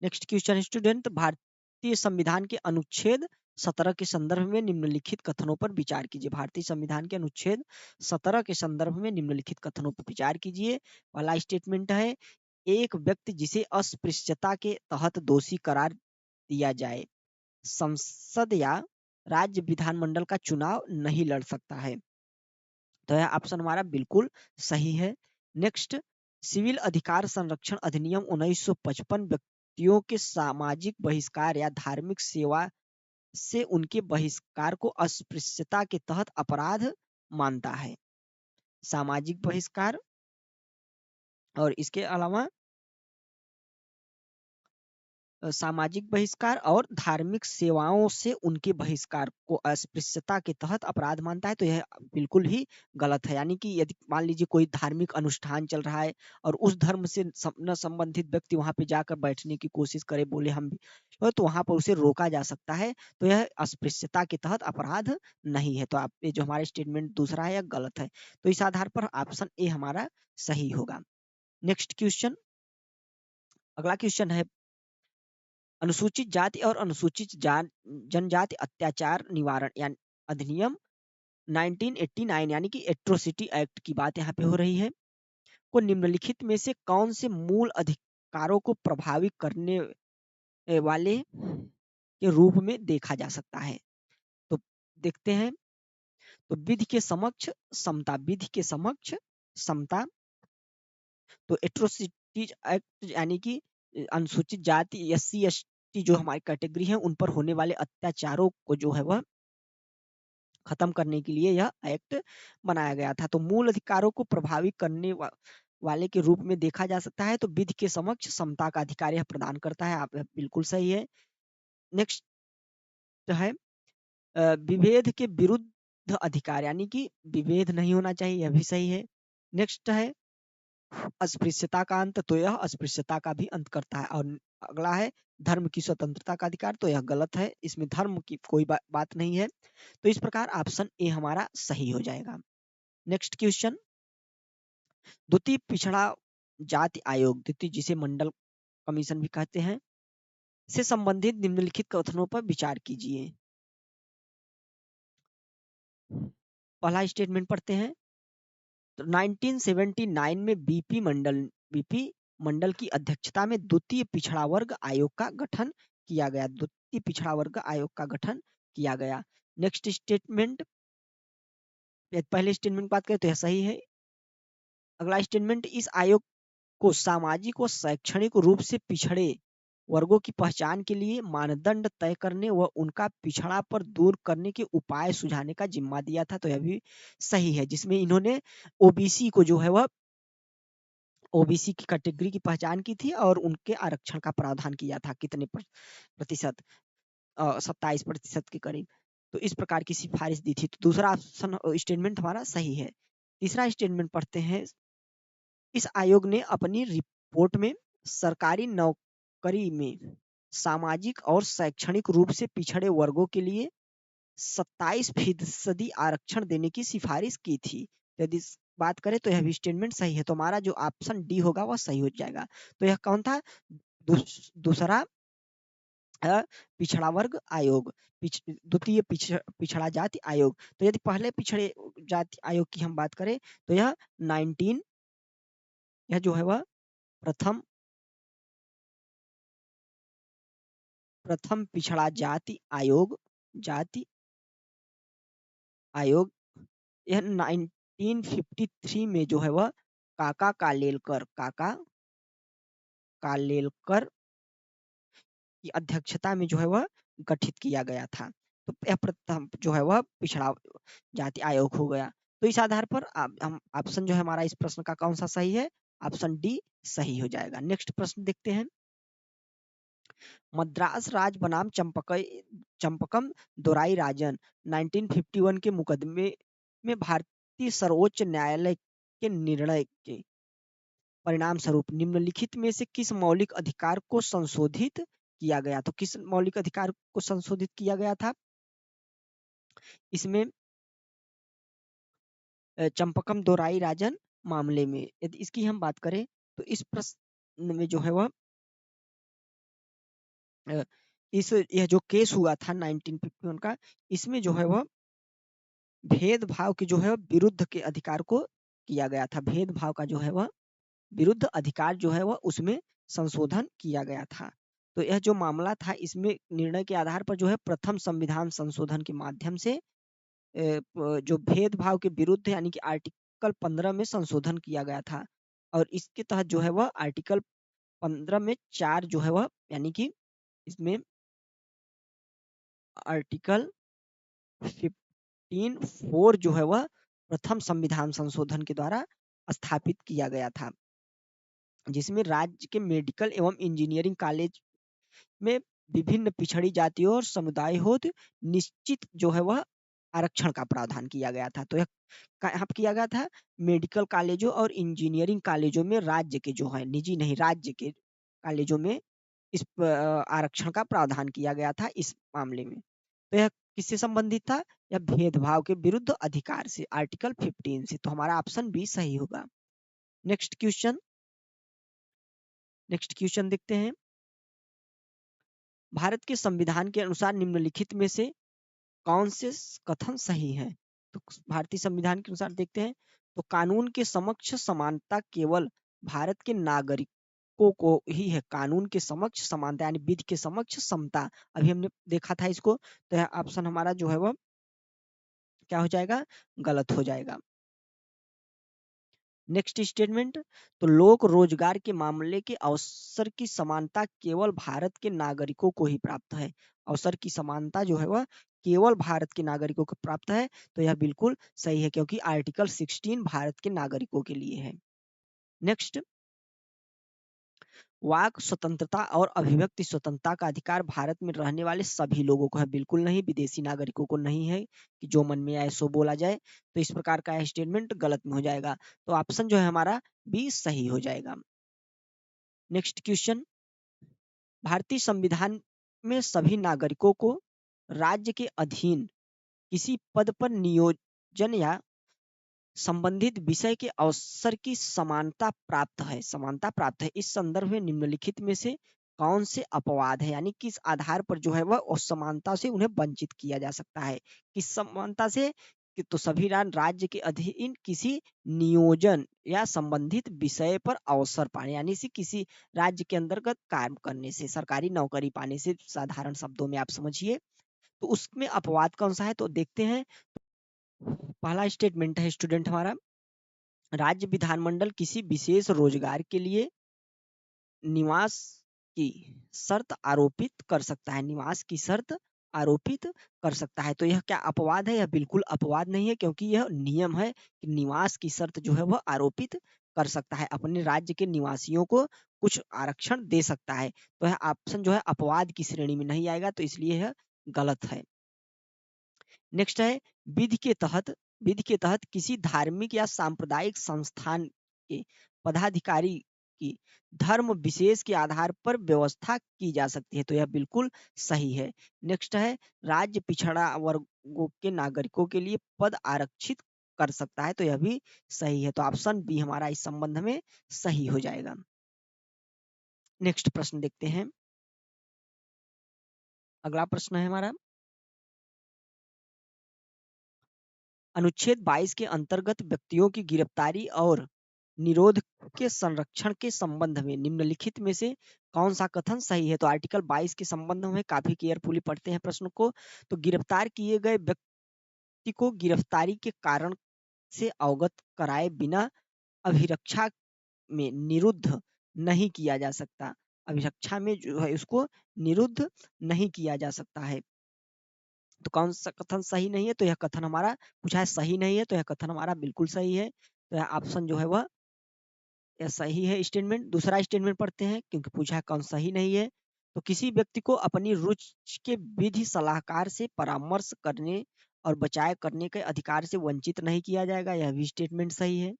नेक्स्ट क्वेश्चन स्टूडेंट, भारतीय संविधान के अनुच्छेद 17 के संदर्भ में निम्नलिखित कथनों पर विचार कीजिए। भारतीय संविधान के अनुच्छेद 17 के संदर्भ में निम्नलिखित कथनों पर विचार कीजिए। पहला स्टेटमेंट है, एक व्यक्ति जिसे अस्पृश्यता के तहत दोषी करार दिया जाए, संसद या राज्य विधानमंडल का चुनाव नहीं लड़ सकता है। तो यह ऑप्शन हमारा बिल्कुल सही है। नेक्स्ट, सिविल अधिकार संरक्षण अधिनियम 1955 व्यक्तियों के सामाजिक बहिष्कार या धार्मिक सेवा से उनके बहिष्कार को अस्पृश्यता के तहत अपराध मानता है। सामाजिक बहिष्कार और इसके अलावा सामाजिक बहिष्कार और धार्मिक सेवाओं से उनके बहिष्कार को अस्पृश्यता के तहत अपराध मानता है। तो यह बिल्कुल ही गलत है। यानी कि यदि मान लीजिए कोई धार्मिक अनुष्ठान चल रहा है और उस धर्म से न संबंधित व्यक्ति वहां पे जाकर बैठने की कोशिश करे, बोले हम भी, तो वहां पर उसे रोका जा सकता है। तो यह अस्पृश्यता के तहत अपराध नहीं है। तो आप ये जो हमारा स्टेटमेंट दूसरा है यह गलत है। तो इस आधार पर ऑप्शन ए हमारा सही होगा। नेक्स्ट क्वेश्चन, अगला क्वेश्चन है, अनुसूचित जाति और अनुसूचित जनजाति अत्याचार निवारण यानी अधिनियम 1989 यानी कि एट्रोसिटी एक्ट की बात यहाँ पे हो रही है, को निम्नलिखित में से कौन से मूल अधिकारों को प्रभावित करने वाले के रूप में देखा जा सकता है। तो देखते हैं, तो विधि के समक्ष समता, विधि के समक्ष समता। तो एट्रोसिटीज एक्ट यानी कि अनुसूचित जाति SC ST जो हमारी कैटेगरी है उन पर होने वाले अत्याचारों को जो है वह खत्म करने के लिए यह एक्ट बनाया गया था। तो मूल अधिकारों को प्रभावित करने वाले के रूप में देखा जा सकता है। तो विधि के समक्ष समता का अधिकार यह प्रदान करता है। आप बिल्कुल सही है। नेक्स्ट है विभेद के विरुद्ध अधिकार, यानी कि विभेद नहीं होना चाहिए, यह भी सही है। नेक्स्ट है अस्पृश्यता का अंत, तो यह अस्पृश्यता का भी अंत करता है। और अगला है धर्म की स्वतंत्रता का अधिकार, तो यह गलत है, इसमें धर्म की कोई बात नहीं है। तो इस प्रकार ऑप्शन ए हमारा सही हो जाएगा। नेक्स्ट क्वेश्चन, द्वितीय पिछड़ा जाति आयोग, द्वितीय जिसे मंडल कमीशन भी कहते हैं, से संबंधित निम्नलिखित कथनों पर विचार कीजिए। पहला स्टेटमेंट पढ़ते हैं, तो 1979 में बीपी मंडल की अध्यक्षता में द्वितीय पिछड़ा वर्ग आयोग का गठन किया गया, द्वितीय पिछड़ा वर्ग आयोग का गठन किया गया। नेक्स्ट स्टेटमेंट, पहले स्टेटमेंट बात करें तो यह सही है। अगला स्टेटमेंट, इस आयोग को सामाजिक व शैक्षणिक रूप से पिछड़े वर्गों की पहचान के लिए मानदंड तय करने व उनका पिछड़ा पर दूर करने के उपाय सुझाने का जिम्मा दिया था। तो यह भी सही है, जिसमें इन्होंने ओबीसी को जो है वह ओबीसी की कैटेगरी की पहचान की थी और उनके आरक्षण का प्रावधान किया था। कितने प्रतिशत? 27% के करीब। तो इस प्रकार की सिफारिश दी थी। तो दूसरा ऑप्शन स्टेटमेंट हमारा सही है। तीसरा स्टेटमेंट पढ़ते हैं, इस आयोग ने अपनी रिपोर्ट में सरकारी नौकरी में सामाजिक और शैक्षणिक रूप से पिछड़े वर्गों के लिए 27% आरक्षण देने की सिफारिश की थी। यदि बात करें तो यह भी स्टेटमेंट सही है। तो हमारा जो ऑप्शन डी होगा वह सही हो जाएगा। तो यह कौन था? दूसरा पिछड़ा वर्ग आयोग, द्वितीय पिछड़ा जाति आयोग। तो यदि पहले पिछड़े जाति आयोग की हम बात करें तो यह 19 यह जो है वह प्रथम पिछड़ा जाति आयोग यह 1953 में जो है वह काका कालेलकर की अध्यक्षता में जो है वह गठित किया गया था। तो यह प्रथम जो है वह पिछड़ा जाति आयोग हो गया। तो इस आधार पर हम ऑप्शन जो है हमारा इस प्रश्न का कौन सा सही है? ऑप्शन डी सही हो जाएगा। नेक्स्ट प्रश्न देखते हैं, मद्रास राज बनाम चंपकम दोराई राजन 1951 के मुकदमे में भारतीय सर्वोच्च न्यायालय के निर्णय के परिणाम स्वरूप निम्नलिखित में से किस मौलिक अधिकार को संशोधित किया गया? तो किस मौलिक अधिकार को संशोधित किया गया था? इसमें चंपकम दोराई राजन मामले में यदि इसकी हम बात करें तो इस प्रश्न में जो है वह यह जो केस हुआ था 1951 का, इसमें जो है वह भेदभाव के जो है विरुद्ध के अधिकार को किया गया था। भेदभाव का जो है वह विरुद्ध अधिकार जो है वह उसमें संशोधन किया गया था। तो यह जो मामला था, इसमें निर्णय के आधार पर जो है प्रथम संविधान संशोधन के माध्यम से जो भेदभाव के विरुद्ध यानी कि आर्टिकल 15 में संशोधन किया गया था। और इसके तहत जो है वह आर्टिकल 15 में 4 जो है वह यानी कि इसमें आर्टिकल 15(4) जो है वह प्रथम संविधान संशोधन के द्वारा स्थापित किया गया था, जिसमें राज्य के मेडिकल एवं इंजीनियरिंग कॉलेज में विभिन्न पिछड़ी जातियों और समुदायों निश्चित जो है वह आरक्षण का प्रावधान किया गया था। तो यह कहाँ पे किया गया था? मेडिकल कॉलेजों और इंजीनियरिंग कॉलेजों में राज्य के जो है, निजी नहीं, राज्य के कॉलेजों में इस आरक्षण का प्रावधान किया गया था इस मामले में। तो यह किससे संबंधित था? यह भेदभाव के विरुद्ध अधिकार से, आर्टिकल 15 से। तो हमारा ऑप्शन बी सही होगा। नेक्स्ट क्वेश्चन देखते हैं। भारत के संविधान के अनुसार निम्नलिखित में से कौन से कथन सही है? तो भारतीय संविधान के अनुसार देखते हैं, तो कानून के समक्ष समानता केवल भारत के नागरिकों को ही है। कानून के समक्ष समानता यानी विधि के समक्ष समता, अभी हमने देखा था इसको। तो यह ऑप्शन हमारा जो है वह क्या हो जाएगा? गलत हो जाएगा। नेक्स्ट स्टेटमेंट, तो लोक रोजगार के मामले के अवसर की समानता केवल भारत के नागरिकों को ही प्राप्त है। अवसर की समानता जो है वह केवल भारत के नागरिकों को प्राप्त है। तो यह बिल्कुल सही है, क्योंकि आर्टिकल 16 भारत के नागरिकों के लिए है। नेक्स्ट, वाक स्वतंत्रता और अभिव्यक्ति स्वतंत्रता का अधिकार भारत में रहने वाले सभी लोगों को है, बिल्कुल नहीं, विदेशी नागरिकों को नहीं है कि जो मन में आए सो बोला जाए। तो इस प्रकार का स्टेटमेंट गलत में हो जाएगा। तो ऑप्शन जो है हमारा बी सही हो जाएगा। नेक्स्ट क्वेश्चन, भारतीय संविधान में सभी नागरिकों को राज्य के अधीन किसी पद पर नियोजन या संबंधित विषय के अवसर की समानता प्राप्त है। इस संदर्भ में निम्नलिखित में से कौन से अपवाद है, यानी किस आधार पर जो है वह उस समानता से उन्हें वंचित किया जा सकता है? किस समानता से? तो सभी राज्य के अधीन किसी नियोजन या संबंधित विषय पर अवसर पाने, यानी से किसी राज्य के अंतर्गत काम करने से, सरकारी नौकरी पाने से, साधारण शब्दों में आप समझिए। तो उसमें अपवाद कौन सा है? तो देखते हैं। पहला स्टेटमेंट है स्टूडेंट हमारा, राज्य विधानमंडल किसी विशेष रोजगार के लिए निवास की शर्त आरोपित कर सकता है। निवास की शर्त आरोपित कर सकता है। तो यह क्या अपवाद है? यह बिल्कुल अपवाद नहीं है, क्योंकि यह नियम है कि निवास की शर्त जो है वह आरोपित कर सकता है, अपने राज्य के निवासियों को कुछ आरक्षण दे सकता है। तो यह ऑप्शन जो है अपवाद की श्रेणी में नहीं आएगा, तो इसलिए यह गलत है। नेक्स्ट है, विधि के तहत किसी धार्मिक या सांप्रदायिक संस्थान के पदाधिकारी की धर्म विशेष के आधार पर व्यवस्था की जा सकती है। तो यह बिल्कुल सही है। नेक्स्ट है, राज्य पिछड़ा वर्गों के नागरिकों के लिए पद आरक्षित कर सकता है। तो यह भी सही है। तो ऑप्शन बी हमारा इस संबंध में सही हो जाएगा। नेक्स्ट प्रश्न देखते हैं। अगला प्रश्न है हमारा, अनुच्छेद 22 के अंतर्गत व्यक्तियों की गिरफ्तारी और निरोध के संरक्षण के संबंध में निम्नलिखित में से कौन सा कथन सही है? तो आर्टिकल 22 के संबंध में काफी केयरफुली पढ़ते हैं प्रश्न को। तो गिरफ्तार किए गए व्यक्ति को गिरफ्तारी के कारण से अवगत कराए बिना अभिरक्षा में निरुद्ध नहीं किया जा सकता। अभिरक्षा में जो है उसको निरुद्ध नहीं किया जा सकता है। तो कौन सा कथन सही नहीं है? तो यह कथन हमारा पूछा है सही नहीं है, तो यह कथन हमारा बिल्कुल सही है। तो यह ऑप्शन जो है वह यह सही है स्टेटमेंट। दूसरा स्टेटमेंट पढ़ते हैं, क्योंकि पूछा है कौन सही नहीं है। तो किसी व्यक्ति को अपनी रुचि के विधि सलाहकार से परामर्श करने और बचाव करने के अधिकार से वंचित नहीं किया जाएगा, यह भी स्टेटमेंट सही है।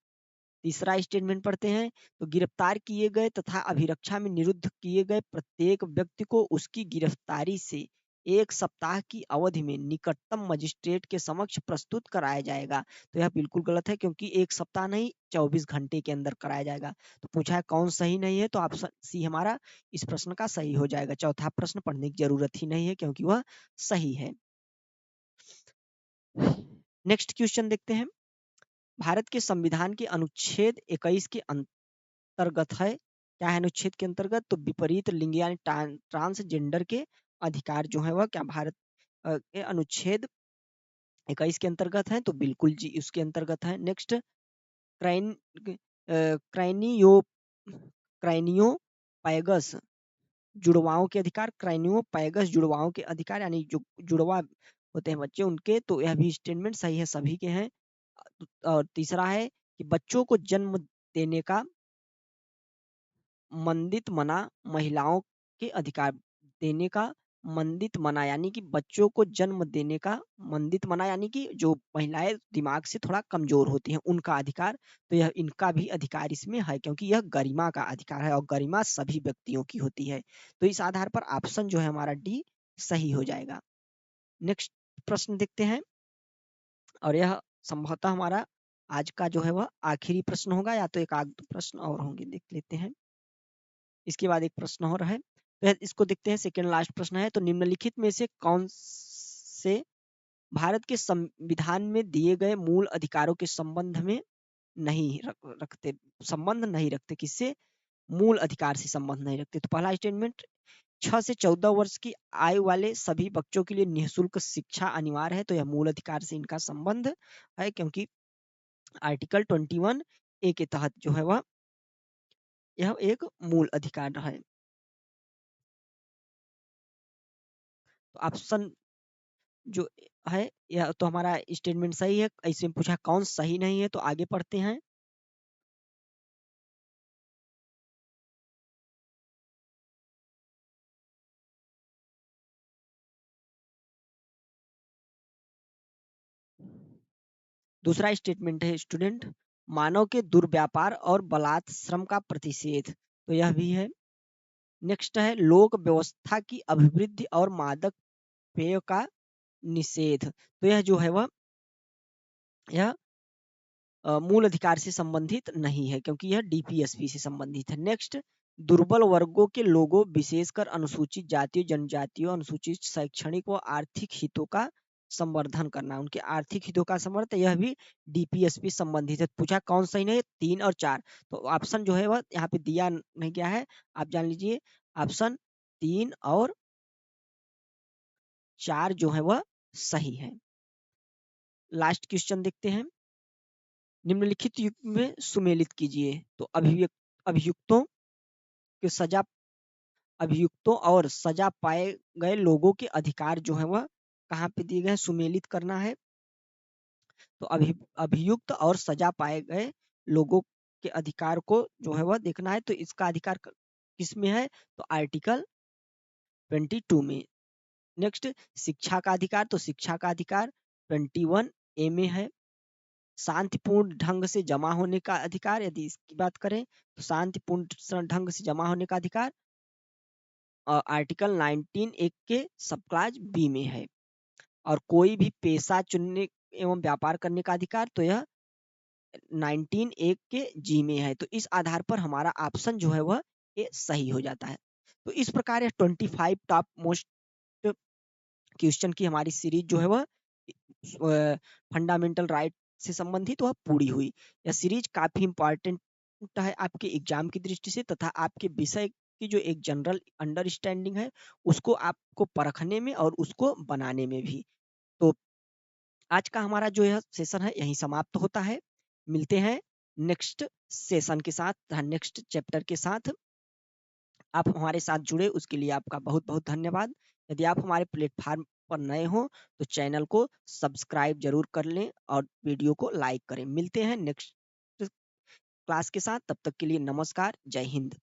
तीसरा स्टेटमेंट पढ़ते हैं, तो गिरफ्तार किए गए तथा अभिरक्षा में निरुद्ध किए गए प्रत्येक व्यक्ति को उसकी गिरफ्तारी से 1 सप्ताह की अवधि में निकटतम मजिस्ट्रेट के समक्ष प्रस्तुत कराया जाएगा। तो यह बिल्कुल गलत है, क्योंकि 1 सप्ताह नहीं 24 घंटे के अंदर कराया जाएगा। तो पूछा है कौन सही नहीं है, तो ऑप्शन सी हमारा इस प्रश्न का सही हो जाएगा। चौथा प्रश्न पढ़ने की जरूरत ही नहीं है, क्योंकि वह सही है। नेक्स्ट क्वेश्चन देखते हैं। भारत के संविधान के अनुच्छेद 21 के अंतर्गत है, क्या है अनुच्छेद के अंतर्गत, तो विपरीत लिंग यानी ट्रांसजेंडर के अधिकार जो है वह क्या भारत के अनुच्छेद 21 के अंतर्गत है, तो बिल्कुल जी उसके अंतर्गत है। नेक्स्ट, क्राइन क्राइनियो क्राइनियोपैगस जुड़वाओं के अधिकार, क्राइनियोपैगस जुड़वाओं के अधिकार यानी जो जुड़वा होते हैं बच्चे उनके, तो यह भी स्टेटमेंट सही है, सभी के हैं। और तीसरा है कि बच्चों को जन्म देने का मंदित मना, महिलाओं के अधिकार देने का मंदित मना, यानी कि बच्चों को जन्म देने का मंदित मना, यानी कि जो महिलाएं दिमाग से थोड़ा कमजोर होती हैं उनका अधिकार, तो यह इनका भी अधिकार इसमें है, क्योंकि यह गरिमा का अधिकार है और गरिमा सभी व्यक्तियों की होती है। तो इस आधार पर ऑप्शन जो है हमारा डी सही हो जाएगा। नेक्स्ट प्रश्न देखते हैं, और यह संभवतः हमारा आज का जो है वह आखिरी प्रश्न होगा, या तो एक आध प्रश्न और होंगे, देख लेते हैं। इसके बाद एक प्रश्न और है, तो इसको देखते हैं, सेकेंड लास्ट प्रश्न है। तो निम्नलिखित में से कौन से भारत के संविधान में दिए गए मूल अधिकारों के संबंध में नहीं रखते, संबंध नहीं रखते, किससे, मूल अधिकार से संबंध नहीं रखते। तो पहला स्टेटमेंट, 6 से 14 वर्ष की आयु वाले सभी बच्चों के लिए निःशुल्क शिक्षा अनिवार्य है, तो यह मूल अधिकार से इनका संबंध है, क्योंकि आर्टिकल 21 ए के तहत जो है वह यह एक मूल अधिकार है। तो ऑप्शन जो है यह तो हमारा स्टेटमेंट सही है। ऐसे में पूछा कौन सही नहीं है, तो आगे पढ़ते हैं। दूसरा स्टेटमेंट है स्टूडेंट, मानव के दुर्व्यापार और बलात् श्रम का प्रतिषेध, तो यह भी है। नेक्स्ट है लोक व्यवस्था की अभिवृद्धि और मादक पेय का निषेध, तो यह जो है वह यह मूल अधिकार से संबंधित नहीं है, क्योंकि यह डीपीएसपी से संबंधित है। नेक्स्ट, दुर्बल वर्गों के लोगों विशेषकर अनुसूचित जातियों, जनजातियों, अनुसूचित शैक्षणिक व आर्थिक हितों का संवर्धन करना, उनके आर्थिक हितों का संवर्धन, यह भी डीपीएसपी संबंधित है। पूछा कौन सही नहीं है, 3 और 4, तो ऑप्शन जो है वह यहाँ पे दिया नहीं गया है, आप जान लीजिए ऑप्शन 3 और 4 जो है वह सही है। लास्ट क्वेश्चन देखते हैं, निम्नलिखित युग में सुमेलित कीजिए। तो अभियुक्तों के सजा अभियुक्तों और सजा पाए गए लोगों के अधिकार जो है वह कहाँ पे दिए गए हैं, सुमेलित करना है। तो अभियुक्त और सजा पाए गए लोगों के अधिकार को जो है वह देखना है। तो इसका अधिकार किस में है, तो आर्टिकल 22 में। नेक्स्ट, शिक्षा का अधिकार, तो शिक्षा का अधिकार 21 ए में है। शांतिपूर्ण ढंग से जमा होने का अधिकार, यदि इसकी बात करें तो शांतिपूर्ण ढंग से जमा होने का अधिकार आर्टिकल 19 एक के सब क्लाज बी में है। और कोई भी पेशा चुनने एवं व्यापार करने का अधिकार, तो यह 19 एक के जी में है। तो इस आधार पर हमारा ऑप्शन जो है वह ये सही हो जाता है। तो इस प्रकार यह 25 टॉप मोस्ट क्वेश्चन की हमारी सीरीज जो है वह फंडामेंटल राइट से संबंधित वह पूरी हुई। यह सीरीज काफी इंपॉर्टेंट है आपके एग्जाम की दृष्टि से, तथा आपके विषय की जो एक जनरल अंडरस्टैंडिंग है उसको आपको परखने में और उसको बनाने में भी। तो आज का हमारा जो यह सेशन है यहीं समाप्त होता है। मिलते हैं नेक्स्ट सेशन के साथ, नेक्स्ट चैप्टर के साथ। आप हमारे साथ जुड़े उसके लिए आपका बहुत बहुत धन्यवाद। यदि आप हमारे प्लेटफॉर्म पर नए हो तो चैनल को सब्सक्राइब जरूर कर लें और वीडियो को लाइक करें। मिलते हैं नेक्स्ट क्लास के साथ, तब तक के लिए नमस्कार, जय हिंद।